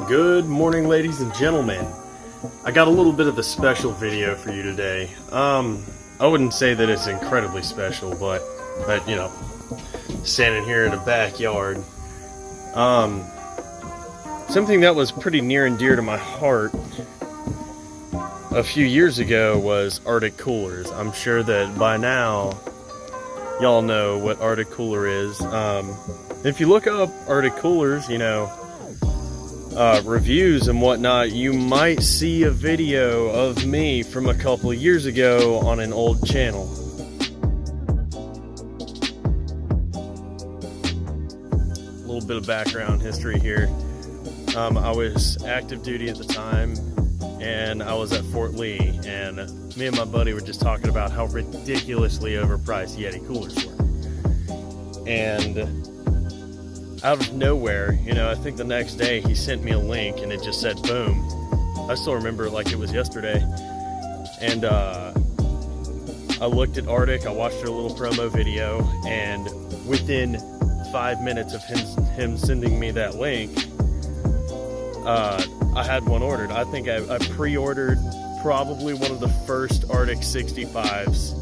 Good morning, ladies and gentlemen. I got a little bit of a special video for you today. I wouldn't say that it's incredibly special, but you know, standing here in the backyard. Something that was pretty near and dear to my heart a few years ago was Arctic coolers. I'm sure that by now y'all know what Arctic cooler is. If you look up Arctic coolers, you know, reviews and whatnot, you might see a video of me from a couple of years ago on an old channel. A little bit of background history here. I was active duty at the time, and I was at Fort Lee, and me and my buddy were just talking about how ridiculously overpriced Yeti coolers were. And out of nowhere, you know, I think the next day he sent me a link and it just said boom. I still remember it like it was yesterday. And I looked at Arctic, I watched their little promo video, and within 5 minutes of him sending me that link, I had one ordered. I think I pre-ordered probably one of the first Arctic 65s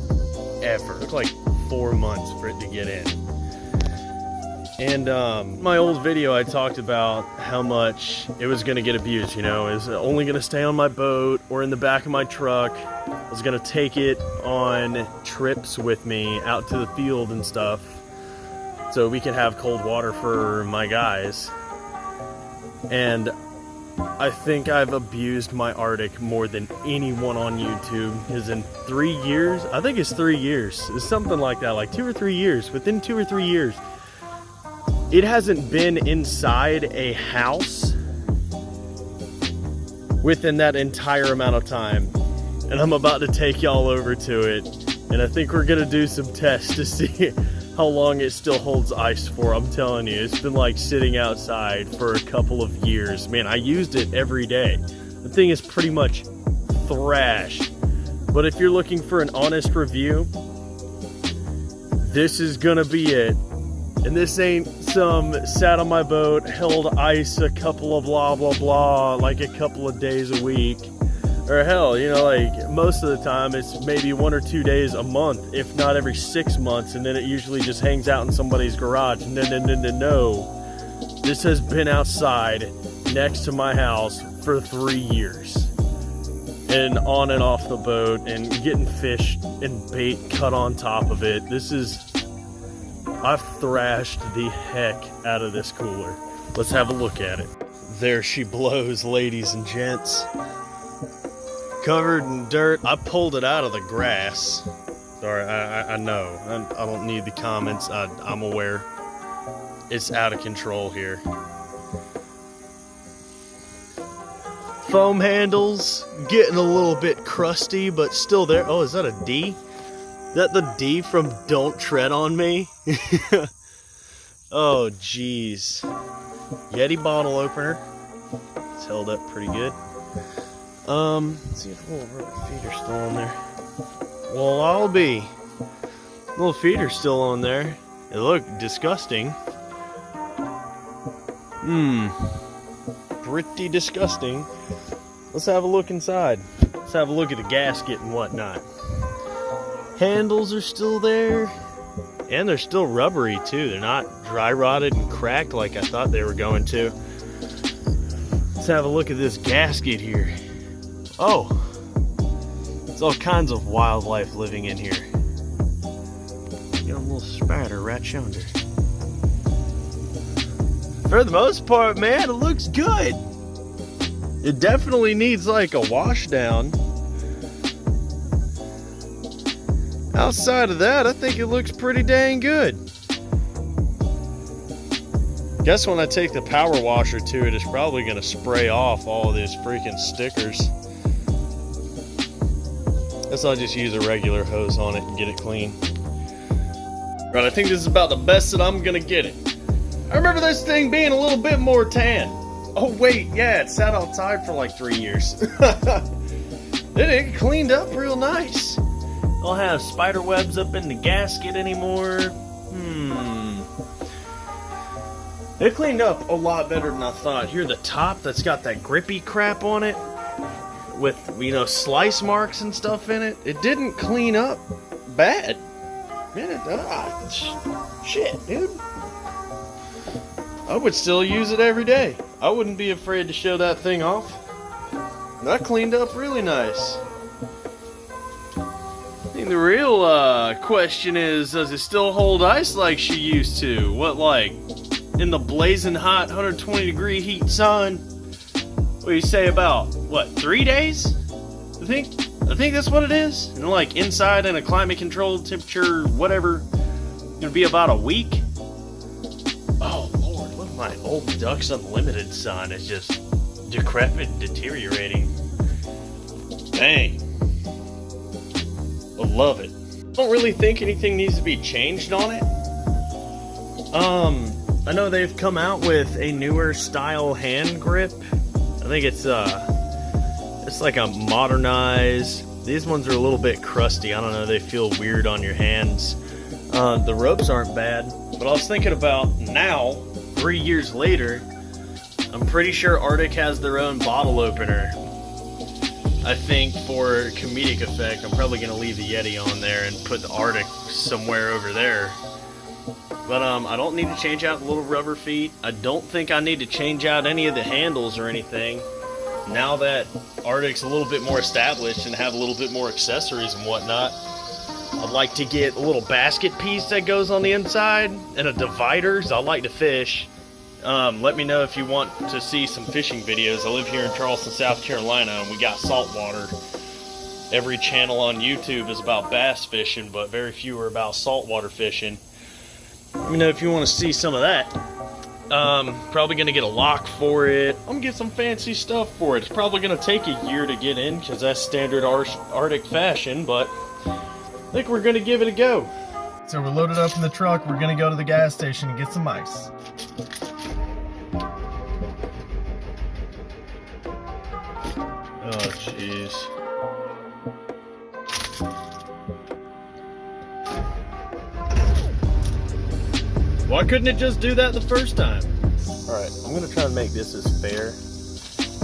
ever. It took like 4 months for it to get in. And my old video, I talked about how much it was going to get abused, you know. It was only going to stay on my boat or in the back of my truck. I was going to take it on trips with me out to the field and stuff so we could have cold water for my guys. And I think I've abused my Arctic more than anyone on YouTube, because in 3 years, I think it's 3 years, it's something like that, like 2 or 3 years, within 2 or 3 years, it hasn't been inside a house within that entire amount of time. And I'm about to take y'all over to it, and I think we're gonna do some tests to see how long it still holds ice for. I'm telling you, it's been like sitting outside for a couple of years. Man, I used it every day. The thing is pretty much thrashed. But if you're looking for an honest review, this is gonna be it. And this ain't some sat on my boat, held ice a couple of blah blah blah, like a couple of days a week. Or hell, you know, like most of the time it's maybe 1 or 2 days a month, if not every 6 months, and then it usually just hangs out in somebody's garage. No. This has been outside next to my house for 3 years. And on and off the boat, and getting fish and bait cut on top of it. I've thrashed the heck out of this cooler. Let's have a look at it. There she blows, ladies and gents. Covered in dirt. I pulled it out of the grass. Sorry, I know. I don't need the comments. I'm aware. It's out of control here. Foam handles getting a little bit crusty, but still there. Oh, is that a D? Is that the D from Don't Tread on Me? Oh, jeez. Yeti bottle opener. It's held up pretty good. Let's see if the little rubber feeder's still on there. Well, I'll be. Little feeder's still on there. It looked disgusting. Pretty disgusting. Let's have a look inside. Let's have a look at the gasket and whatnot. Handles are still there, and they're still rubbery too. They're not dry rotted and cracked like I thought they were going to. Let's have a look at this gasket here. Oh, there's all kinds of wildlife living in here. Got a little spider right yonder. For the most part, man, it looks good. It definitely needs like a wash down. Outside of that, I think it looks pretty dang good. Guess when I take the power washer to it, it's probably going to spray off all of these freaking stickers. Guess I'll just use a regular hose on it and get it clean. Right, I think this is about the best that I'm going to get it. I remember this thing being a little bit more tan. Oh wait, yeah, it sat outside for like 3 years. It cleaned up real nice. Don't have spider webs up in the gasket anymore. It cleaned up a lot better than I thought. Here, the top that's got that grippy crap on it, with, you know, slice marks and stuff in it, it didn't clean up bad. Man, shit, dude. I would still use it every day. I wouldn't be afraid to show that thing off. That cleaned up really nice. I think the real question is, does it still hold ice like she used to? What, like, in the blazing hot 120-degree heat sun? What do you say about, what, 3 days? I think that's what it is. And like inside in a climate-controlled temperature, whatever, gonna be about a week. Oh Lord, look at my old Ducks Unlimited sign is just decrepit and deteriorating. Dang. I love it. I don't really think anything needs to be changed on it. I know they've come out with a newer style hand grip. I think it's like a modernized. These ones are a little bit crusty. I don't know, they feel weird on your hands. The ropes aren't bad, but I was thinking about now, 3 years later, I'm pretty sure RTIC has their own bottle opener. I think for comedic effect, I'm probably going to leave the Yeti on there and put the RTIC somewhere over there. But I don't need to change out the little rubber feet. I don't think I need to change out any of the handles or anything. Now that RTIC's a little bit more established and have a little bit more accessories and whatnot, I'd like to get a little basket piece that goes on the inside and a divider, so I like to fish. Let me know if you want to see some fishing videos. I live here in Charleston, South Carolina, and we got saltwater. Every channel on YouTube is about bass fishing, but very few are about saltwater fishing. Let me know if you want to see some of that. Probably going to get a lock for it. I'm going to get some fancy stuff for it. It's probably going to take a year to get in, because that's standard RTIC fashion, but I think we're going to give it a go. So we're loaded up in the truck. We're going to go to the gas station and get some ice. Oh, jeez. Why couldn't it just do that the first time? Alright, I'm going to try and make this as fair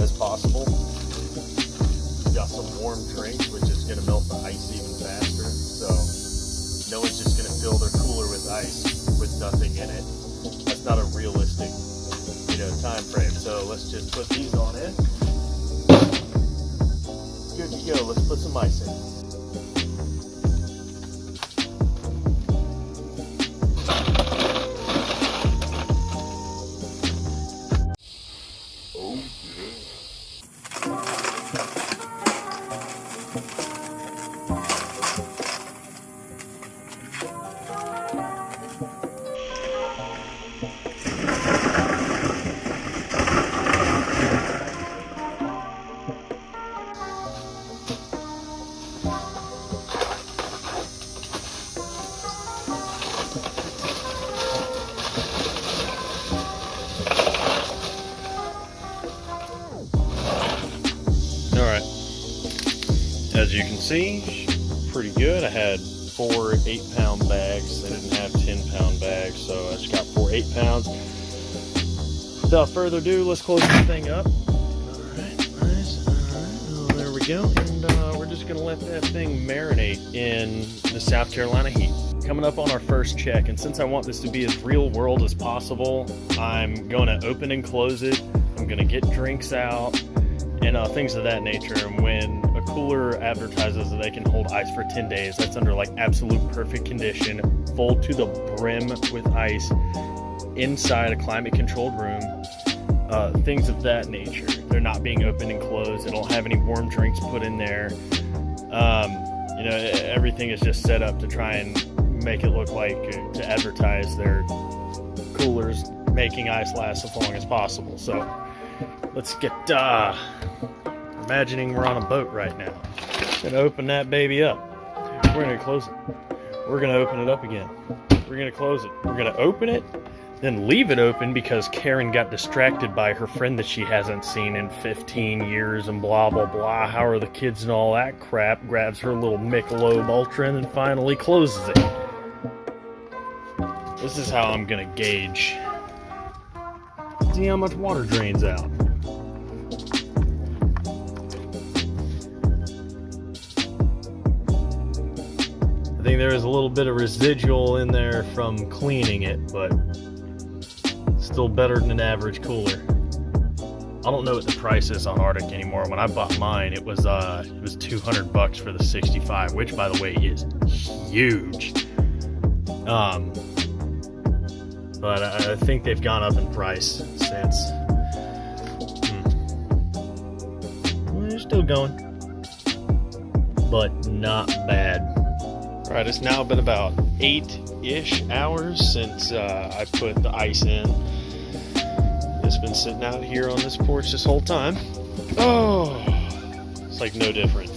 as possible. Got some warm drinks, which is going to melt the ice even faster. So, no one's just going to fill their cooler with ice with nothing in it. That's not a realistic, time frame. So, let's just put these on in. Good to go. Let's put some ice in. As you can see, pretty good. I had 4 8-pound bags. They didn't have 10-pound bags, so I just got 4 8-pounds. Without further ado, let's close this thing up. Alright, nice. Alright, there we go. And we're just going to let that thing marinate in the South Carolina heat. Coming up on our first check, and since I want this to be as real world as possible, I'm going to open and close it. I'm going to get drinks out and things of that nature. And when a cooler advertises that they can hold ice for 10 days, that's under like absolute perfect condition, full to the brim with ice inside a climate controlled room, things of that nature. They're not being opened and closed. They don't have any warm drinks put in there. Everything is just set up to try and make it look like to advertise their coolers making ice last as long as possible. So let's get imagining we're on a boat right now. Gonna open that baby up. We're gonna close it. We're gonna open it up again. We're gonna close it. We're gonna open it, then leave it open because Karen got distracted by her friend that she hasn't seen in 15 years and blah blah blah. How are the kids and all that crap? Grabs her little Michelob Ultra and then finally closes it. This is how I'm gonna gauge See how much water drains out. I think there is a little bit of residual in there from cleaning it, but still better than an average cooler. I don't know what the price is on RTIC anymore. When I bought mine, it was $200 for the 65, which by the way is huge. But I think they've gone up in price since. Well, they're still going, but not bad. All right, it's now been about 8-ish hours since I put the ice in. It's been sitting out here on this porch this whole time. Oh, it's like no different.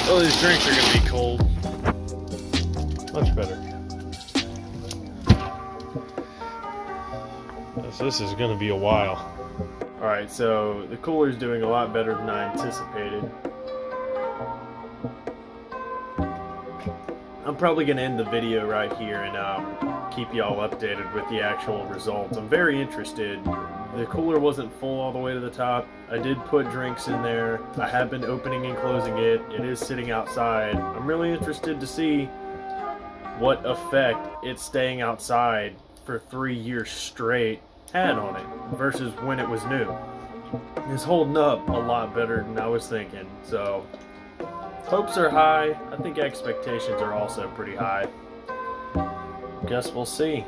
Oh, these drinks are gonna be cold. Much better. This is gonna be a while. All right, so the cooler's doing a lot better than I anticipated. I'm probably going to end the video right here and keep y'all updated with the actual results. I'm very interested. The cooler wasn't full all the way to the top. I did put drinks in there. I have been opening and closing it. It is sitting outside. I'm really interested to see what effect it's staying outside for 3 years straight had on it versus when it was new. It's holding up a lot better than I was thinking. So hopes are high. I think expectations are also pretty high. Guess we'll see.